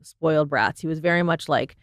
spoiled brats. He was very much like,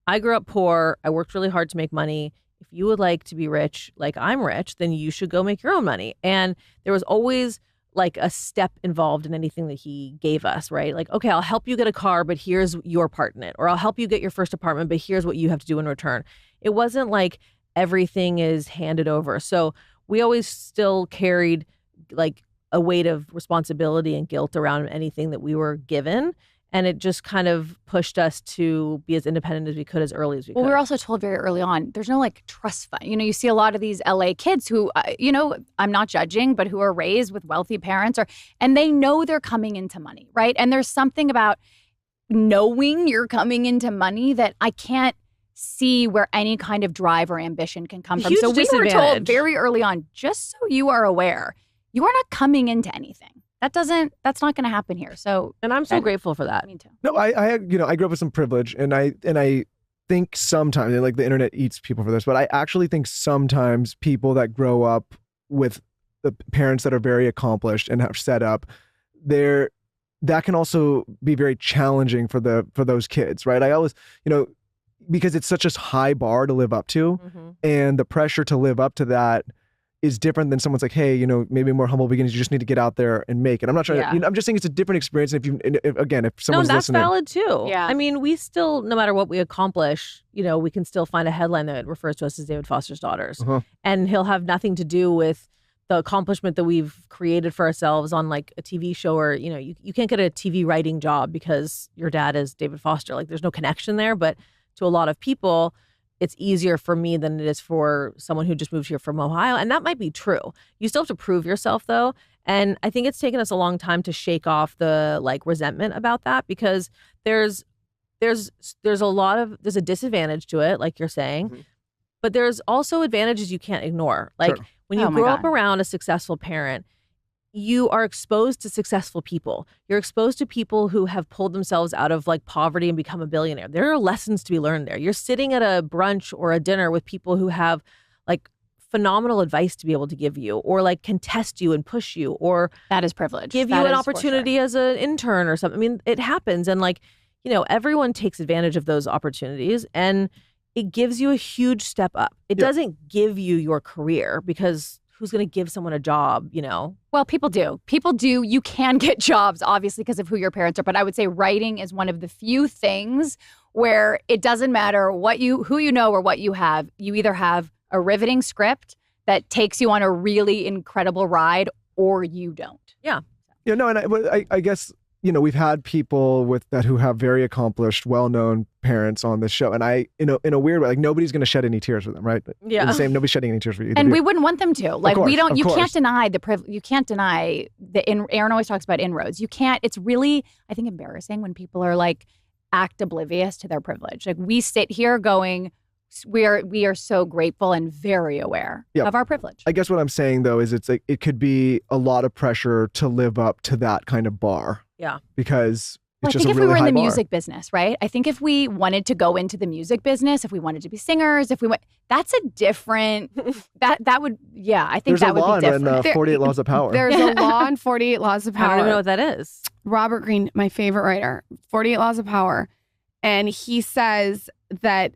I grew up poor. I worked really hard to make money. If you would like to be rich, like I'm rich, then you should go make your own money. And there was always like a step involved in anything that he gave us, right? Like, okay, I'll help you get a car, but here's your part in it. Or I'll help you get your first apartment, but here's what you have to do in return. It wasn't like everything is handed over. So we always still carried like a weight of responsibility and guilt around anything that we were given. And it just kind of pushed us to be as independent as we could as early as we could. Well, we were also told very early on, there's no like trust fund. You know, you see a lot of these LA kids who, you know, I'm not judging, but who are raised with wealthy parents and they know they're coming into money, right? And there's something about knowing you're coming into money that I can't see where any kind of drive or ambition can come from. So we were told very early on, just so you are aware, you are not coming into anything. That's not going to happen here. So, and I'm so grateful for that. Me too. No, I grew up with some privilege, and I think sometimes, like the internet eats people for this, but I actually think sometimes people that grow up with the parents that are very accomplished and have set up, that can also be very challenging for those kids, right? I always, because it's such a high bar to live up to, and the pressure to live up to that is different than someone's like, hey, maybe more humble beginnings. You just need to get out there and make it. I'm not trying to, I'm just saying it's a different experience. If someone's that's listening. valid too. Yeah. I mean, we still, no matter what we accomplish, we can still find a headline that refers to us as David Foster's daughters. And he'll have nothing to do with the accomplishment that we've created for ourselves on like a TV show, or, you can't get a TV writing job because your dad is David Foster. Like there's no connection there. But to a lot of people, it's easier for me than it is for someone who just moved here from Ohio. And that might be true. You still have to prove yourself though. And I think it's taken us a long time to shake off the like resentment about that, because there's a disadvantage to it, like you're saying, but there's also advantages you can't ignore. Like when you grow up around a successful parent, you are exposed to successful people. You're exposed to people who have pulled themselves out of like poverty and become a billionaire. There are lessons to be learned there. You're sitting at a brunch or a dinner with people who have like phenomenal advice to be able to give you, or like can test you and push you, or that is privilege. Give you an opportunity as an intern or something. I mean, it happens. And like, everyone takes advantage of those opportunities, and it gives you a huge step up. It doesn't give you your career, because who's going to give someone a job, Well, people do. People do. You can get jobs, obviously, because of who your parents are. But I would say writing is one of the few things where it doesn't matter who you know or what you have. You either have a riveting script that takes you on a really incredible ride, or you don't. Yeah. Yeah, no, and I guess, we've had people who have very accomplished, well-known parents on this show, and in a weird way, like nobody's going to shed any tears for them, right? Yeah. The same, nobody's shedding any tears for you. And we wouldn't want them to. Like, course, you can't deny you can't deny Erin always talks about inroads. You can't. It's really, I think, embarrassing when people are like act oblivious to their privilege. Like we sit here going, we are so grateful and very aware of our privilege. I guess what I'm saying though is it's like it could be a lot of pressure to live up to that kind of bar. Yeah. Because it's I think if we were in the music business, right? I think if we wanted to go into the music business, if we wanted to be singers, that's a different, that would, I think that would be different. There's a law in 48 Laws of Power. There's a law in 48 Laws of Power. I don't even know what that is. Robert Greene, my favorite writer, 48 Laws of Power. And he says that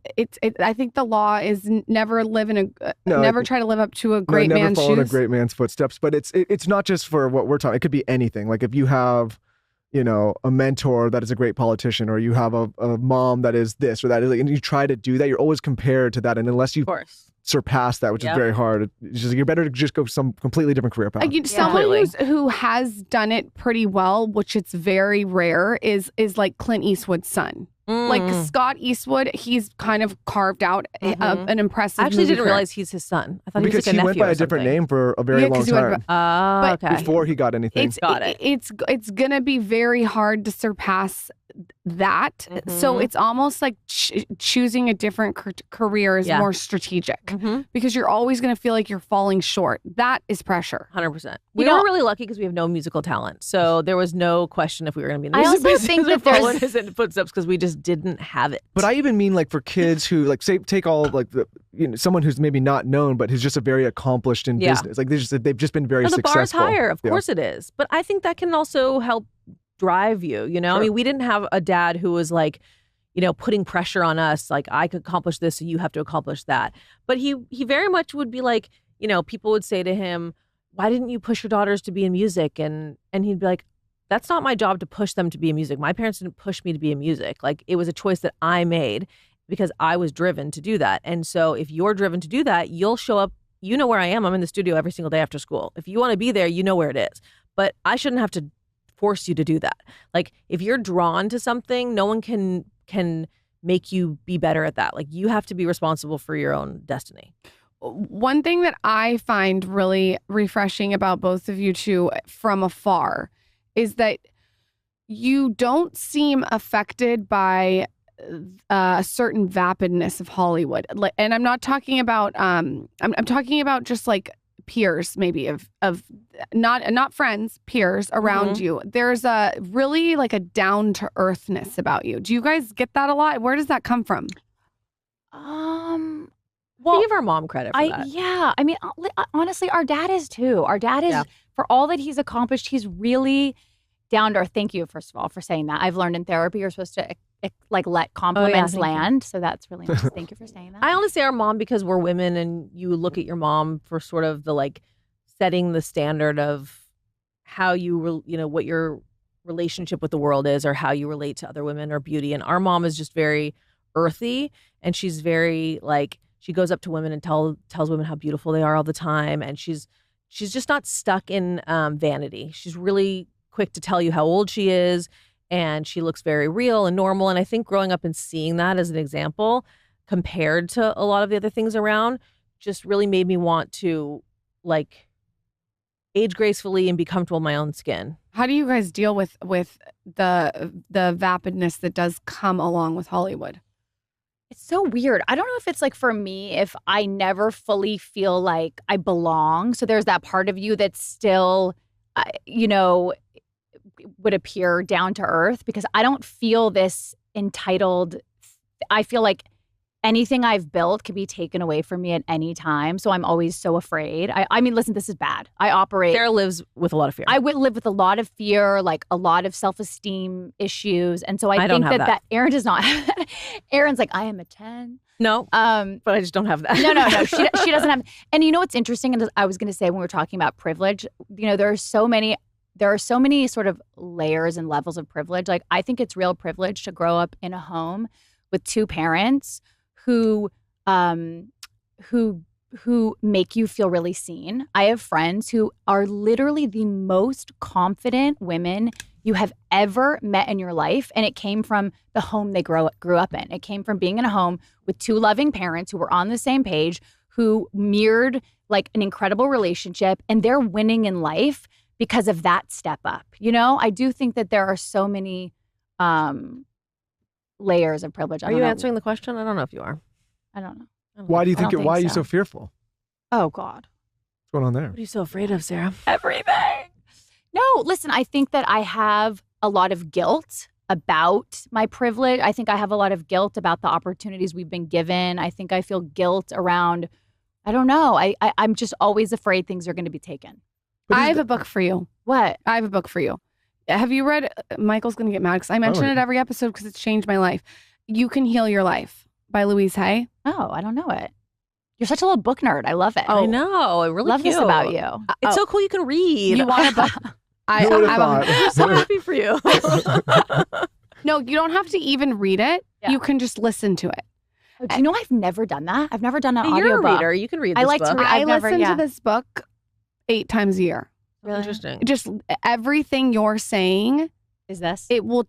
I think the law is never try to live up to a great man's shoes. Never follow in a great man's footsteps. But it's not just for what we're talking. It could be anything. Like if you have, a mentor that is a great politician, or you have a mom that is this or that, and you try to do that, you're always compared to that. And unless you surpass that, which is very hard, it's just you're better to just go some completely different career path. Someone who has done it pretty well, which it's very rare, is like Clint Eastwood's son. Like Scott Eastwood, he's kind of carved out an impressive. I actually didn't realize he's his son. I thought he was like a nephew. Because he went by a different name for a very long time. Okay. Before he got anything. It's gonna be very hard to surpass that. So it's almost like choosing a different career is more strategic, because you're always gonna feel like you're falling short. That is pressure. 100%. We were really lucky because we have no musical talent, so there was no question if we were gonna be in the I music also business think that following his footsteps, because we just didn't have it. But I even mean like for kids who like take all like the someone who's maybe not known but who's just a very accomplished in business. Like they've just been very successful. The bar's higher, of course it is. But I think that can also help drive you, you know? Sure. I mean, we didn't have a dad who was like, you know, putting pressure on us, like I could accomplish this, so you have to accomplish that. But he very much would be like, you know, people would say to him, why didn't you push your daughters to be in music? And he'd be like, that's not my job to push them to be in music. My parents didn't push me to be in music. Like it was a choice that I made because I was driven to do that. And so if you're driven to do that, you'll show up. You know where I am. I'm in the studio every single day after school. If you want to be there, you know where it is. But I shouldn't have to force you to do that. Like if you're drawn to something, no one can make you be better at that. Like you have to be responsible for your own destiny. One thing that I find really refreshing about both of you two from afar is that you don't seem affected by a certain vapidness of Hollywood. And I'm not talking about I'm talking about just like peers, maybe of not friends, peers around you. There's a really like a down to earthness about you. Do you guys get that a lot? Where does that come from? Well, give our mom credit for that. Yeah. I mean, honestly, our dad is too. Our dad is, for all that he's accomplished, he's really down to earth. Thank you, first of all, for saying that. I've learned in therapy you're supposed to like let compliments land. So that's really nice. Thank you for saying that. I only say our mom because we're women and you look at your mom for sort of the like setting the standard of how you know, what your relationship with the world is or how you relate to other women or beauty. And our mom is just very earthy and she's very like, she goes up to women and tells women how beautiful they are all the time. And she's just not stuck in vanity. She's really quick to tell you how old she is. And she looks very real and normal. And I think growing up and seeing that as an example compared to a lot of the other things around just really made me want to like age gracefully and be comfortable in my own skin. How do you guys deal with the vapidness that does come along with Hollywood? It's so weird. I don't know if it's like for me, if I never fully feel like I belong. So there's that part of you that's still, you know, would appear down to earth because I don't feel this entitled. I feel like anything I've built can be taken away from me at any time. So I'm always so afraid. I mean, listen, this is bad. I operate. Sarah lives with a lot of fear. I would live with a lot of fear, like a lot of self-esteem issues. And so I think that Erin does not have that. Erin's like, I am a 10. No, but I just don't have that. No. She doesn't have. And you know what's interesting? And I was going to say when we were talking about privilege, you know, there are so many sort of layers and levels of privilege. Like I think it's real privilege to grow up in a home with two parents who make you feel really seen. I have friends who are literally the most confident women you have ever met in your life. And it came from the home they grew up in. It came from being in a home with two loving parents who were on the same page, who mirrored like an incredible relationship, and they're winning in life because of that step up. You know, I do think that there are so many layers of privilege. Are you answering the question? I don't know if you are. I don't know. Why do you think? Why are you so fearful? Oh God. What's going on there? What are you so afraid of, Sarah? Everything. No, listen, I think that I have a lot of guilt about my privilege. I think I have a lot of guilt about the opportunities we've been given. I think I feel guilt around, I don't know. I'm just always afraid things are going to be taken. I have a book for you. What? I have a book for you. Have you read, Michael's going to get mad because I mention it every episode because it's changed my life. You Can Heal Your Life by Louise Hay. Oh, I don't know it. You're such a little book nerd. I love it. Oh, I know. I really love this about you. It's so cool you can read. You want a book? I'm so happy for you. No, you don't have to even read it. Yeah. You can just listen to it. Oh, do you know I've never done that? I've never done an audiobook. You're a reader. You can read this book. To read. I listen to this book 8 times a year. Really? Interesting. Just everything you're saying is this. It will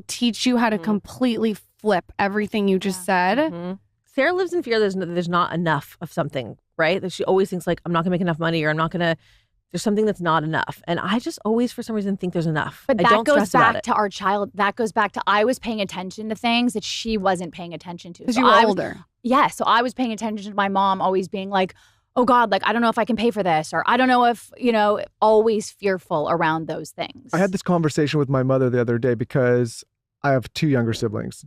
teach you how to completely flip everything you just said. Mm-hmm. Sarah lives in fear there's not enough of something, right? That she always thinks like, I'm not gonna make enough money, or there's something that's not enough. And I just always, for some reason, think there's enough. But that goes back to our child. That goes back to I was paying attention to things that she wasn't paying attention to. Because you were older. Yeah. So I was paying attention to my mom always being like, oh God, like, I don't know if I can pay for this, or I don't know if, always fearful around those things. I had this conversation with my mother the other day because I have 2 younger siblings.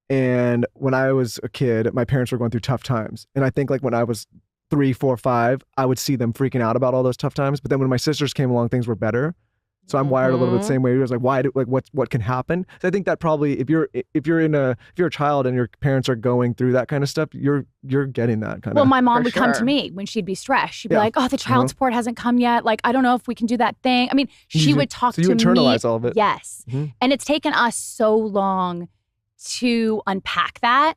And when I was a kid, my parents were going through tough times. And I think like when I was 3, 4, 5, I would see them freaking out about all those tough times. But then when my sisters came along, things were better. So I'm wired a little bit the same way. It was like, what can happen? So I think that probably if you're a child and your parents are going through that kind of stuff, you're getting that kind of. Well, my mom would come to me when she'd be stressed. She'd be like, "Oh, the child support hasn't come yet. Like, I don't know if we can do that thing." I mean, she would talk to me. So you internalize all of it. Yes, and it's taken us so long to unpack that.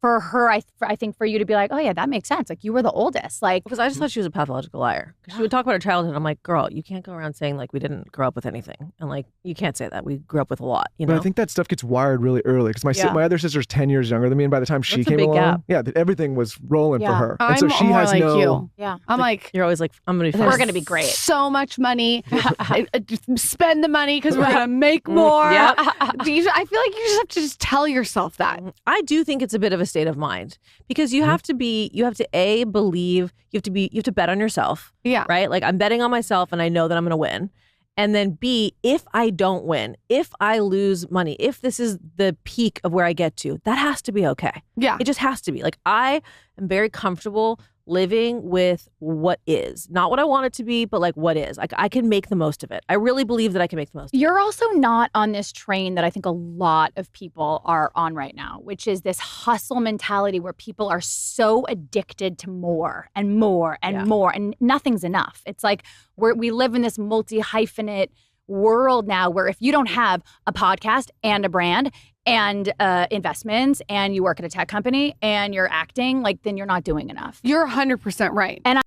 For her, I think for you to be like, oh yeah, that makes sense. Like you were the oldest. Like because I just thought she was a pathological liar. She would talk about her childhood. I'm like, girl, you can't go around saying like we didn't grow up with anything, and like you can't say that. We grew up with a lot. You know. But I think that stuff gets wired really early because my other sister's 10 years younger than me, and by the time she came along, everything was rolling for her. And so she has like you. Yeah, I'm like, you're always like, I'm gonna be fine. We're gonna be great. So much money, spend the money because we're gonna make more. I feel like you just have to just tell yourself that. I do think it's a bit of a state of mind. Because you have to believe, you have to bet on yourself. Yeah. Right? Like I'm betting on myself and I know that I'm going to win. And then B, if I don't win, if I lose money, if this is the peak of where I get to, that has to be okay. Yeah. It just has to be. Like I am very comfortable living with what is. Not what I want it to be, but like what is. Like I can make the most of it. I really believe that I can make the most of it. You're also not on this train that I think a lot of people are on right now, which is this hustle mentality where people are so addicted to more and more and more, and nothing's enough. It's like we live in this multi-hyphenate world now where if you don't have a podcast and a brand and investments and you work at a tech company and you're acting, like then you're not doing enough. You're 100% right. And